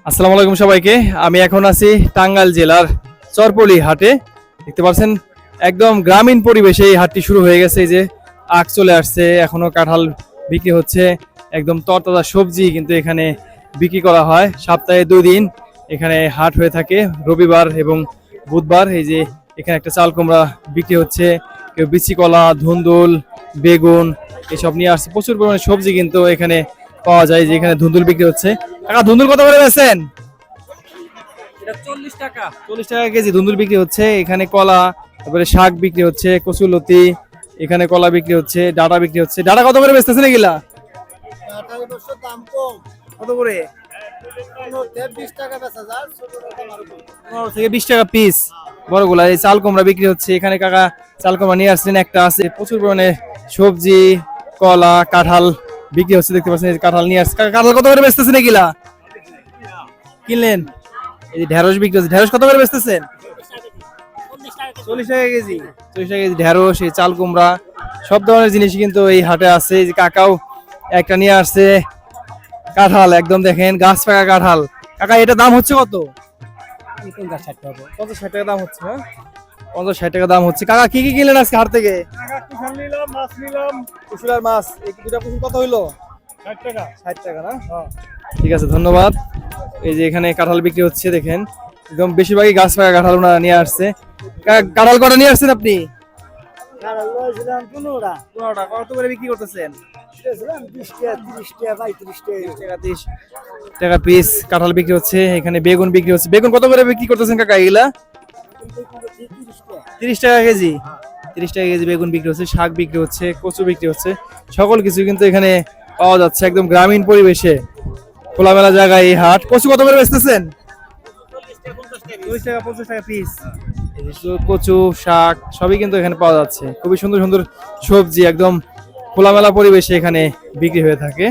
আসসালামু আলাইকুম সবাইকে। আমি এখন আছি টাঙ্গাইল জেলার চরপলি হাটে। দেখতে পাচ্ছেন একদম গ্রামীণ পরিবেশে এই হাটটি শুরু হয়ে গেছে। এই যে আখ চলে আসছে, এখনো কাঁঠাল বিক্রি হচ্ছে, একদম তরতাজা সবজি কিন্তু এখানে বিক্রি করা হয়। সপ্তাহে 2 দিন এখানে হাট হয়ে থাকে, রবিবার এবং বুধবার। এই যে এখানে একটা চাল কুমড়া বিক্রি হচ্ছে, কেউ বিচি কলা, ধুন্দুল, বেগুন এসব নিয়ে আসছে। প্রচুর পরিমাণে সবজি কিন্তু এখানে পাওয়া যায়। যে এখানে ধুন্দুল বিক্রি হচ্ছে। কাকা ধুন্দুল কত করে বেচেন? 40 টাকা। 40 টাকা কেজি ধুন্দুল বিক্রি হচ্ছে। এখানে কলা, তারপরে শাক বিক্রি হচ্ছে, কচুলতি, এখানে কলা বিক্রি হচ্ছে, ডাটা বিক্রি হচ্ছে। ডাটা কত করে বেচতেছেন এগুলা? দাম কম। কত করে? 20 টাকা বেচা যায়, ছোটটা 15 থেকে 20 টাকা পিস বড়গুলা। এই চাল কুমড়া বিক্রি হচ্ছে। এখানে কাকা চাল কুমড়া নিয়ে আসছেন, একটা আছে। প্রচুর পরিমাণে সবজি, কলা, কাঁঠাল বিক্রি হচ্ছে। দেখতে পাচ্ছেন এই যে কাঁঠাল নিয়ে আসছে। কাকা কাঁঠাল কত করে বেচতেছেন এগুলা? কিনলেন? এই যে ঢেঁড়স বিক্রি হচ্ছে। ঢেঁড়স কত করে বেচতেছেন? 40 টাকা কেজি। 40 টাকা কেজি ঢেঁড়স, এই চাল কুমড়া সব ধরনের জিনিস কিন্তু এই হাটে আছে। এই যে কাকাও একটা নিয়ে আসছে কাঁঠাল, একদম দেখেন গাছ পাকা কাঁঠাল। কাকা এটা দাম হচ্ছে কত? 50-60 টাকা দাম হচ্ছে। হ্যাঁ, 50-60 টাকা দাম হচ্ছে। কাকা কি কি কিনলেন আজকে হাট থেকে? নিলাম, মাছ নিলাম। কুসুর আর মাছ, এই দুটা কুসুর কত হইলো? 60 টাকা। 60 টাকা না? ঠিক আছে, ধন্যবাদ। এই যে এখানে কাঁঠাল বিক্রি হচ্ছে, দেখেন একদম বেশিরভাগই গাছ পাকা কাঁঠাল ওনারা নিয়ে আসছে। কাঁঠাল কটা নিয়ে আসছেন আপনি? 15টা। 15টা। কত করে বিক্রি করতেছেন? 20 টাকা, 30 টাকা, 35 টাকা। 30 টাকা পিস কাঁঠাল বিক্রি হচ্ছে। এখানে বেগুন বিক্রি হচ্ছে। বেগুন কত করে বিক্রি করতেছেন কাকা এগুলা? 30 টাকা কেজি। 30 টাকা কেজি বেগুন বিক্রি হচ্ছে। শাক বিক্রি হচ্ছে, কচু বিক্রি হচ্ছে। সকল কিছু কিন্তু এখানে পাওয়া যাচ্ছে একদম গ্রামীণ পরিবেশে, খোলামেলা জায়গায় এই হাট। কচু কত করে বেচতেছেন? 40 টাকা, 50 টাকা পিস। কচু, শাক সবই কিন্তু এখানে পাওয়া যাচ্ছে। খুবই সুন্দর সুন্দর সবজি একদম খোলামেলা পরিবেশে এখানে বিক্রি হয়ে থাকে।